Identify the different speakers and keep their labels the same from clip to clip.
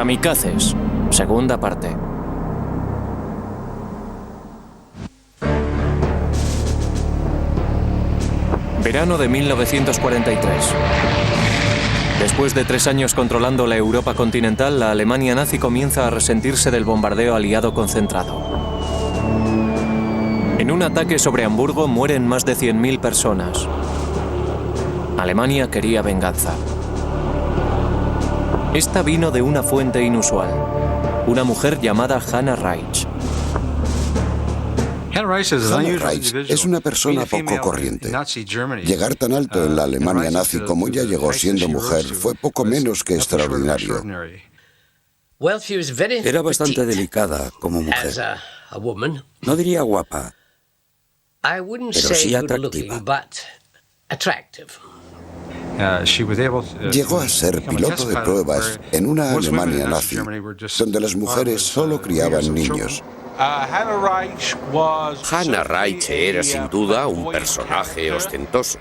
Speaker 1: Kamikazes, segunda parte. Verano de 1943. Después de 3 años controlando la Europa continental, la Alemania nazi comienza a resentirse del bombardeo aliado concentrado. En un ataque sobre Hamburgo mueren más de 100.000 personas. Alemania quería venganza. Esta vino de una fuente inusual, una mujer llamada Hannah Reitsch.
Speaker 2: Hannah Reitsch es una persona poco corriente. Llegar tan alto en la Alemania nazi como ella llegó siendo mujer fue poco menos que extraordinario.
Speaker 3: Era bastante delicada como mujer. No diría guapa, pero sí atractiva.
Speaker 2: Llegó a ser piloto de pruebas en una Alemania nazi, donde las mujeres solo criaban niños.
Speaker 4: Hannah Reitsch era sin duda un personaje ostentoso,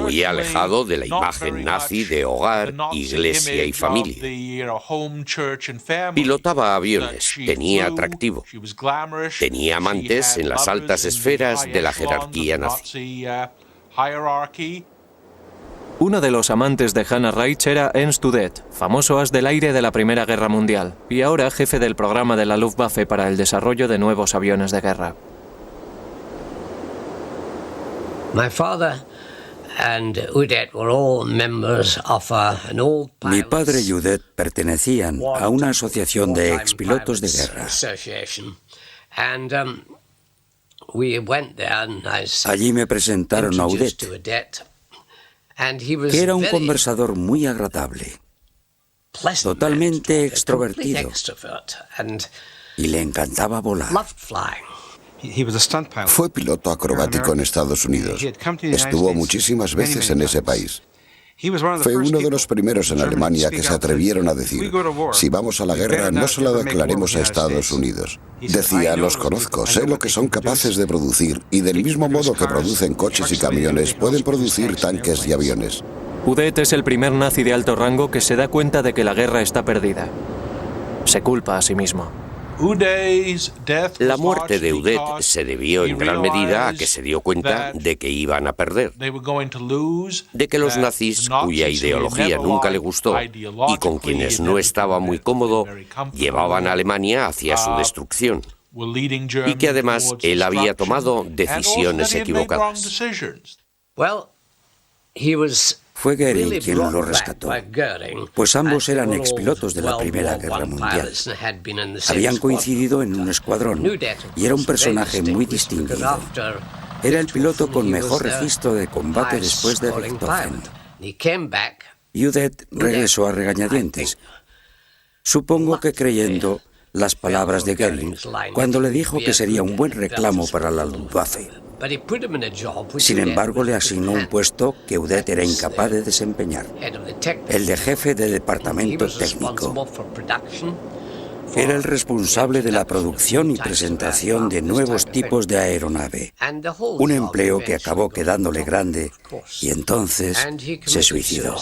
Speaker 4: muy alejado de la imagen nazi de hogar, iglesia y familia. Pilotaba aviones, tenía atractivo, tenía amantes en las altas esferas de la jerarquía nazi.
Speaker 1: Uno de los amantes de Hannah Reitsch era Ernst Udet, famoso as del aire de la Primera Guerra Mundial, y ahora jefe del programa de la Luftwaffe para el desarrollo de nuevos aviones de guerra.
Speaker 3: Mi padre y Udet pertenecían a una asociación de expilotos de guerra. Allí me presentaron a Udet, que era un conversador muy agradable, totalmente extrovertido, y le encantaba volar.
Speaker 2: Fue piloto acrobático en Estados Unidos. Estuvo muchísimas veces en ese país. Fue uno de los primeros en Alemania que se atrevieron a decir: si vamos a la guerra, no se la declaremos a Estados Unidos. Decía: los conozco, sé lo que son capaces de producir, y del mismo modo que producen coches y camiones, pueden producir tanques y aviones.
Speaker 1: Udet es el primer nazi de alto rango que se da cuenta de que la guerra está perdida. Se culpa a sí mismo.
Speaker 4: La muerte de Udet se debió en gran medida a que se dio cuenta de que iban a perder, de que los nazis, cuya ideología nunca le gustó y con quienes no estaba muy cómodo, llevaban a Alemania hacia su destrucción, y que además él había tomado decisiones equivocadas.
Speaker 3: Fue Goering quien lo rescató, pues ambos eran expilotos de la Primera Guerra Mundial. Habían coincidido en un escuadrón y era un personaje muy distinguido. Era el piloto con mejor registro de combate después de Richthofen. Udet regresó a regañadientes, supongo que creyendo las palabras de Goering cuando le dijo que sería un buen reclamo para la Luftwaffe. Sin embargo, le asignó un puesto que Udet era incapaz de desempeñar, el de jefe de departamento técnico. Era el responsable de la producción y presentación de nuevos tipos de aeronave, un empleo que acabó quedándole grande y entonces se suicidó.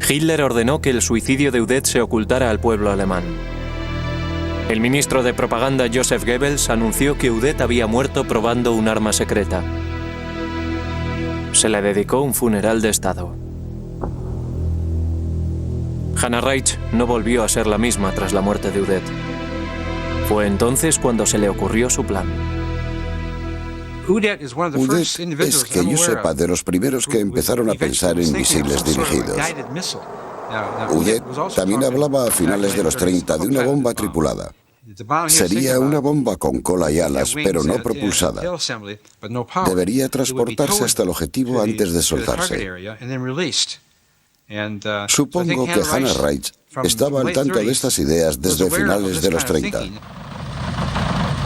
Speaker 1: Hitler ordenó que el suicidio de Udet se ocultara al pueblo alemán. El ministro de propaganda Joseph Goebbels anunció que Udet había muerto probando un arma secreta. Se le dedicó un funeral de Estado. Hannah Reitsch no volvió a ser la misma tras la muerte de Udet. Fue entonces cuando se le ocurrió su plan.
Speaker 2: Udet es, que yo sepa, de los primeros que empezaron a pensar en misiles dirigidos. Udet también hablaba a finales de los 30 de una bomba tripulada. Sería una bomba con cola y alas, pero no propulsada. Debería transportarse hasta el objetivo antes de soltarse. Supongo que Hannah Reitsch estaba al tanto de estas ideas desde finales de los 30.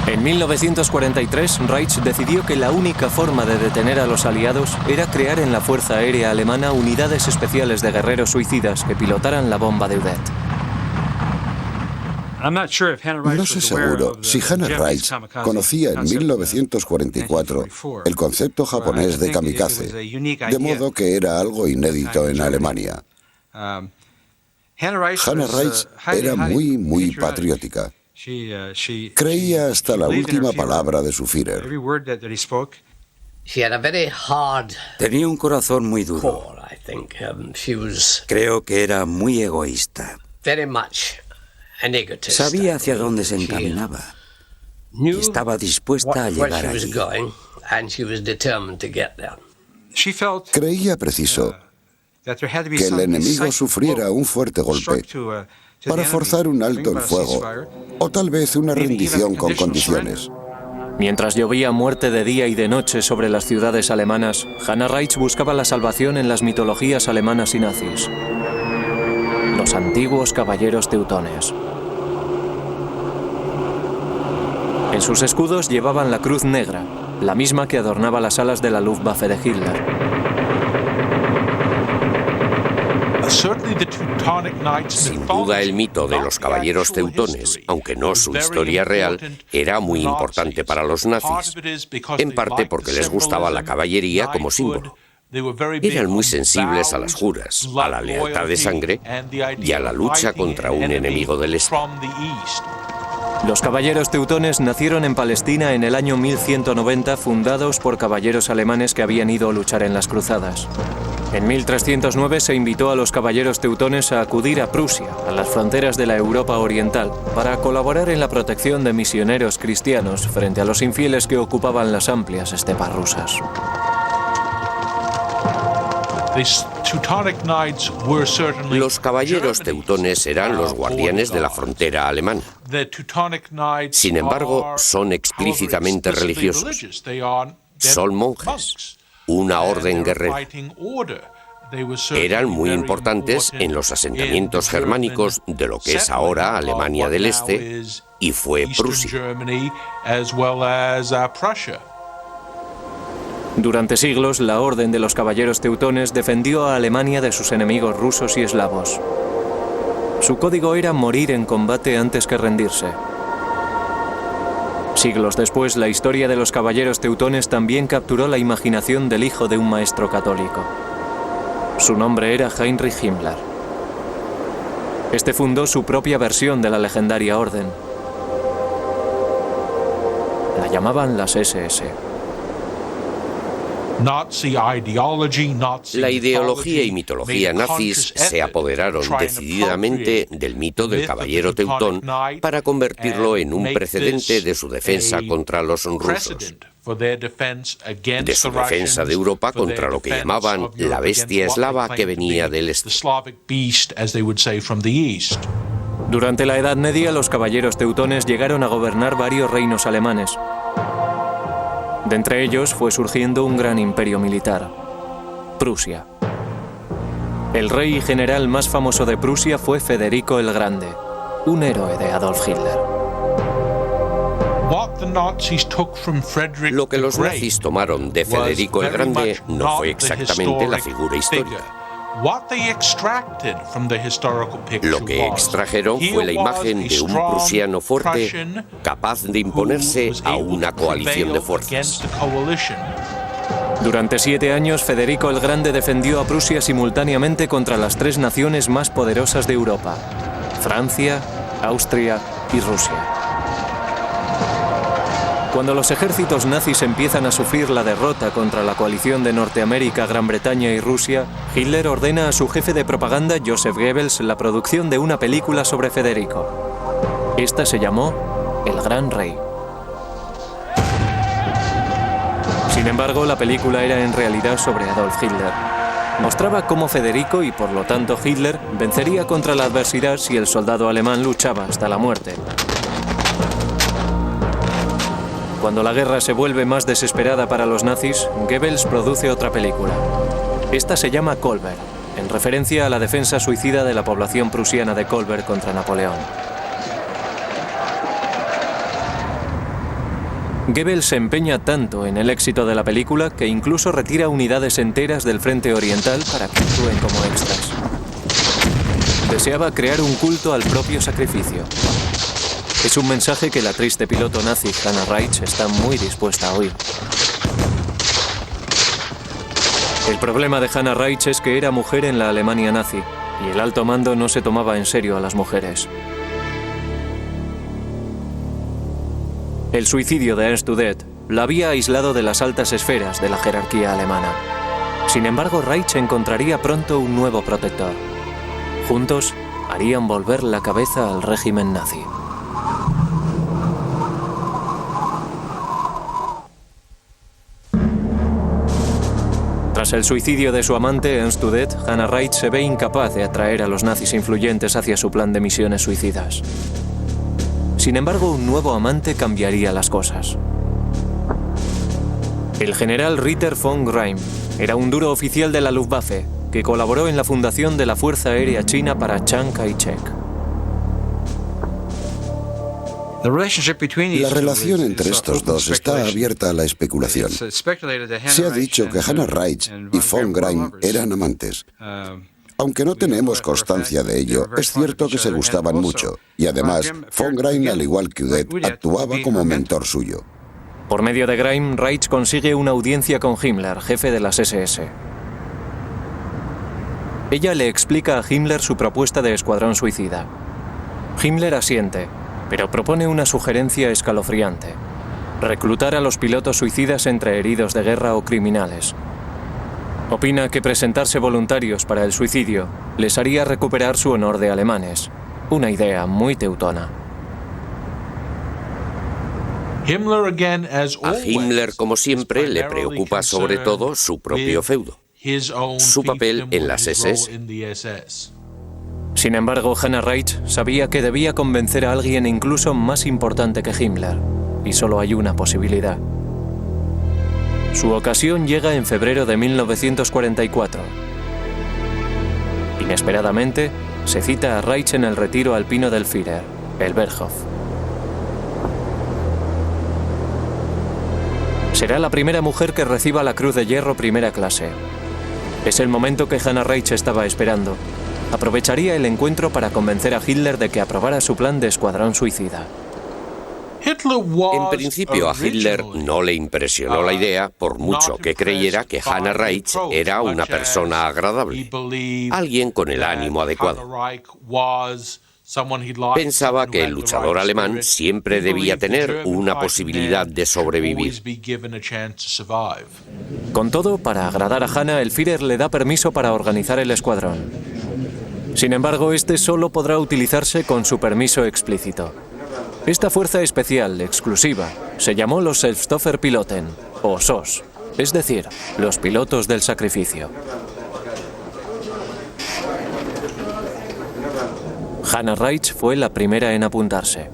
Speaker 1: En 1943, Reitsch decidió que la única forma de detener a los aliados era crear en la Fuerza Aérea Alemana unidades especiales de guerreros suicidas que pilotaran la bomba de Udet.
Speaker 2: No sé seguro si Hannah Reitsch conocía en 1944 el concepto japonés de kamikaze, de modo que era algo inédito en Alemania. Hannah Reitz era muy patriótica. Creía hasta la última palabra de su Führer.
Speaker 3: Tenía un corazón muy duro. Creo que era muy egoísta. Sabía hacia dónde se encaminaba y estaba dispuesta a llegar allí.
Speaker 2: Creía preciso que el enemigo sufriera un fuerte golpe para forzar un alto el fuego o tal vez una rendición con condiciones.
Speaker 1: Mientras llovía muerte de día y de noche sobre las ciudades alemanas, Hannah Reitz buscaba la salvación en las mitologías alemanas y nazis. Los antiguos caballeros teutones. En sus escudos llevaban la cruz negra, la misma que adornaba las alas de la Luftwaffe de Hitler.
Speaker 4: Sin duda el mito de los caballeros teutones, aunque no su historia real, era muy importante para los nazis, en parte porque les gustaba la caballería como símbolo. Eran muy sensibles a las juras, a la lealtad de sangre y a la lucha contra un enemigo del este.
Speaker 1: Los caballeros teutones nacieron en Palestina en el año 1190, fundados por caballeros alemanes que habían ido a luchar en las cruzadas. En 1309 se invitó a los caballeros teutones a acudir a Prusia, a las fronteras de la Europa oriental, para colaborar en la protección de misioneros cristianos frente a los infieles que ocupaban las amplias estepas rusas.
Speaker 4: Los caballeros teutones eran los guardianes de la frontera alemana. Sin embargo, son explícitamente religiosos. Son monjes, una orden guerrera. Eran muy importantes en los asentamientos germánicos de lo que es ahora Alemania del Este y fue Prusia.
Speaker 1: Durante siglos, la Orden de los Caballeros Teutones defendió a Alemania de sus enemigos rusos y eslavos. Su código era morir en combate antes que rendirse. Siglos después, la historia de los Caballeros Teutones también capturó la imaginación del hijo de un maestro católico. Su nombre era Heinrich Himmler. Este fundó su propia versión de la legendaria orden. La llamaban las SS.
Speaker 4: La ideología y mitología nazis se apoderaron decididamente del mito del caballero teutón para convertirlo en un precedente de su defensa contra los rusos, de su defensa de Europa contra lo que llamaban la bestia eslava que venía del este.
Speaker 1: Durante la Edad Media, los caballeros teutones llegaron a gobernar varios reinos alemanes. De entre ellos fue surgiendo un gran imperio militar, Prusia. El rey y general más famoso de Prusia fue Federico el Grande, un héroe de Adolf Hitler.
Speaker 4: Lo que los nazis tomaron de Federico el Grande no fue exactamente la figura histórica. Lo que extrajeron fue la imagen de un prusiano fuerte capaz de imponerse a una coalición de fuerzas.
Speaker 1: Durante 7 años, Federico el Grande defendió a Prusia simultáneamente contra las 3 naciones más poderosas de Europa: Francia, Austria y Rusia. Cuando los ejércitos nazis empiezan a sufrir la derrota contra la coalición de Norteamérica, Gran Bretaña y Rusia, Hitler ordena a su jefe de propaganda, Joseph Goebbels, la producción de una película sobre Federico. Esta se llamó El Gran Rey. Sin embargo, la película era en realidad sobre Adolf Hitler. Mostraba cómo Federico, y por lo tanto Hitler, vencería contra la adversidad si el soldado alemán luchaba hasta la muerte. Cuando la guerra se vuelve más desesperada para los nazis, Goebbels produce otra película. Esta se llama Kolberg, en referencia a la defensa suicida de la población prusiana de Kolberg contra Napoleón. Goebbels se empeña tanto en el éxito de la película que incluso retira unidades enteras del frente oriental para que actúen como extras. Deseaba crear un culto al propio sacrificio. Es un mensaje que la triste piloto nazi Hannah Reitz está muy dispuesta a oír. El problema de Hannah Reitz es que era mujer en la Alemania nazi. y el alto mando no se tomaba en serio a las mujeres. El suicidio de Ernst Udet la había aislado de las altas esferas de la jerarquía alemana. Sin embargo, Reich encontraría pronto un nuevo protector. Juntos harían volver la cabeza al régimen nazi. Tras el suicidio de su amante, Ernst Udet, Hannah Reich se ve incapaz de atraer a los nazis influyentes hacia su plan de misiones suicidas. Sin embargo, un nuevo amante cambiaría las cosas. El general Ritter von Greim era un duro oficial de la Luftwaffe que colaboró en la fundación de la Fuerza Aérea China para Chiang Kai-shek.
Speaker 2: La relación entre estos dos está abierta a la especulación. Se ha dicho que Hannah Reich y von Greim eran amantes. Aunque no tenemos constancia de ello, es cierto que se gustaban mucho, y además, von Greim, al igual que Udet, actuaba como mentor suyo.
Speaker 1: Por medio de Greim, Reich consigue una audiencia con Himmler, jefe de las SS. Ella le explica a Himmler su propuesta de escuadrón suicida. Himmler asiente, pero propone una sugerencia escalofriante: reclutar a los pilotos suicidas entre heridos de guerra o criminales. Opina que presentarse voluntarios para el suicidio les haría recuperar su honor de alemanes. Una idea muy teutona.
Speaker 4: A Himmler, como siempre, le preocupa sobre todo su propio feudo, su papel en las SS.
Speaker 1: Sin embargo, Hannah Reich sabía que debía convencer a alguien incluso más importante que Himmler, y solo hay una posibilidad. Su ocasión llega en febrero de 1944. Inesperadamente, se cita a Reich en el retiro alpino del Führer, el Berghof. Será la primera mujer que reciba la Cruz de Hierro primera clase. Es el momento que Hannah Reich estaba esperando. Aprovecharía el encuentro para convencer a Hitler de que aprobara su plan de escuadrón suicida.
Speaker 4: En principio a Hitler no le impresionó la idea, por mucho que creyera que Hannah Reich era una persona agradable, alguien con el ánimo adecuado. Pensaba que el luchador alemán siempre debía tener una posibilidad de sobrevivir.
Speaker 1: Con todo, para agradar a Hannah, el Führer le da permiso para organizar el escuadrón. Sin embargo, este solo podrá utilizarse con su permiso explícito. Esta fuerza especial, exclusiva, se llamó los Selbstopferpiloten, o SOS, es decir, los pilotos del sacrificio. Hannah Reich fue la primera en apuntarse.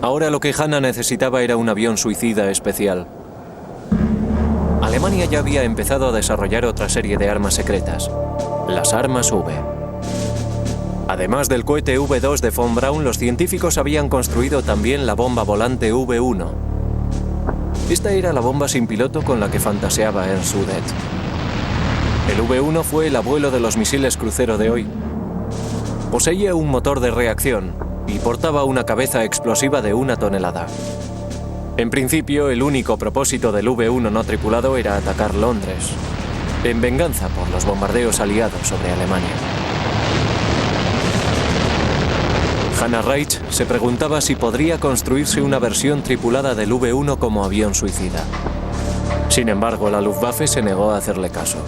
Speaker 1: Ahora lo que Hannah necesitaba era un avión suicida especial. Alemania ya había empezado a desarrollar otra serie de armas secretas, las armas V. Además del cohete V2 de von Braun, los científicos habían construido también la bomba volante V1. Esta era la bomba sin piloto con la que fantaseaba Ernst Udet. El V1 fue el abuelo de los misiles crucero de hoy. Poseía un motor de reacción y portaba una cabeza explosiva de 1 tonelada. En principio, el único propósito del V1 no tripulado era atacar Londres, en venganza por los bombardeos aliados sobre Alemania. Hannah Reich se preguntaba si podría construirse una versión tripulada del V1 como avión suicida. Sin embargo, la Luftwaffe se negó a hacerle caso.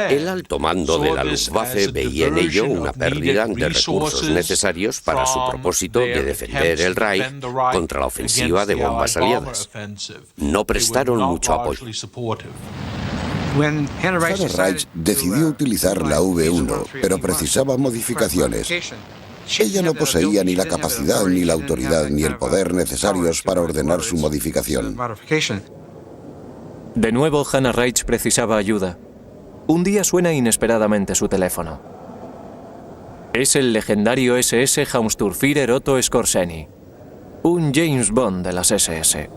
Speaker 4: El alto mando de la Luftwaffe veía en ello una pérdida de recursos necesarios para su propósito de defender el Reich contra la ofensiva de bombas aliadas. No prestaron mucho apoyo.
Speaker 2: Hannah Reich decidió utilizar la V1, pero precisaba modificaciones. Ella no poseía ni la capacidad, ni la autoridad, ni el poder necesarios para ordenar su modificación.
Speaker 1: De nuevo, Hannah Reich precisaba ayuda. Un día suena inesperadamente su teléfono. Es el legendario SS Hauptsturmführer Otto Skorzeny, un James Bond de las SS.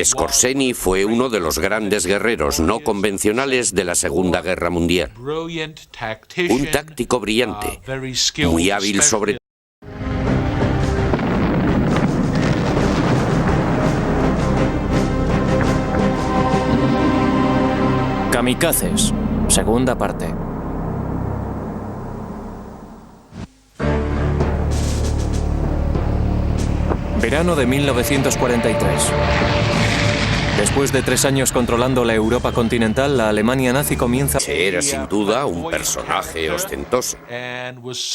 Speaker 4: Skorzeny fue uno de los grandes guerreros no convencionales de la Segunda Guerra Mundial. Un táctico brillante, muy hábil sobre
Speaker 1: Kamikazes, segunda parte. Verano de 1943. Después de 3 años controlando la Europa continental, la Alemania nazi comienza...
Speaker 4: Era sin duda un personaje ostentoso,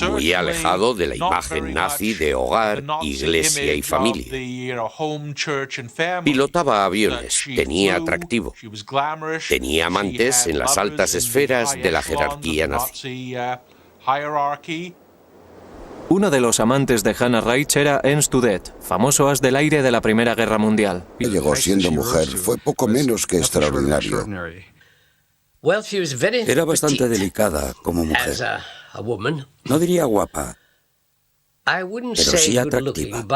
Speaker 4: muy alejado de la imagen nazi de hogar, iglesia y familia. Pilotaba aviones, tenía atractivo, tenía amantes en las altas esferas de la jerarquía nazi.
Speaker 1: Uno de los amantes de Hannah Reitsch era Ernst Udet, famoso as del aire de la Primera Guerra Mundial.
Speaker 2: Llegó siendo mujer, fue poco menos que extraordinario.
Speaker 3: Era bastante delicada como mujer. No diría guapa, pero sí atractiva.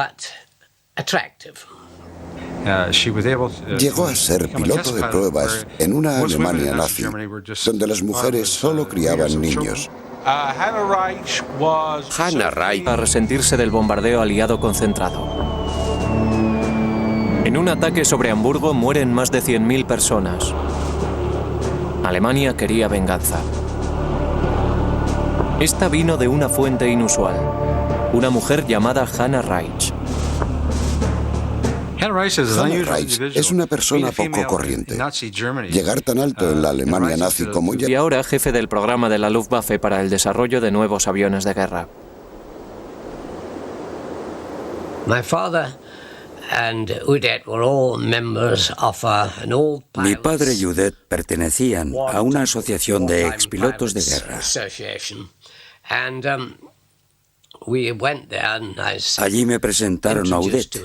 Speaker 2: Llegó a ser piloto de pruebas en una Alemania nazi, donde las mujeres solo criaban niños.
Speaker 4: Hannah Reitsch
Speaker 1: A resentirse del bombardeo aliado concentrado. En un ataque sobre Hamburgo mueren más de 100.000 personas. Alemania quería venganza. Esta vino de una fuente inusual, una mujer llamada Hannah Reitsch.
Speaker 2: Hannah Reitsch es una persona poco corriente. Llegar tan alto en la Alemania nazi como ella...
Speaker 1: Y ahora jefe del programa de la Luftwaffe para el desarrollo de nuevos aviones de guerra.
Speaker 3: Mi padre y Udet pertenecían a una asociación de expilotos de guerra. Allí me presentaron a Udet.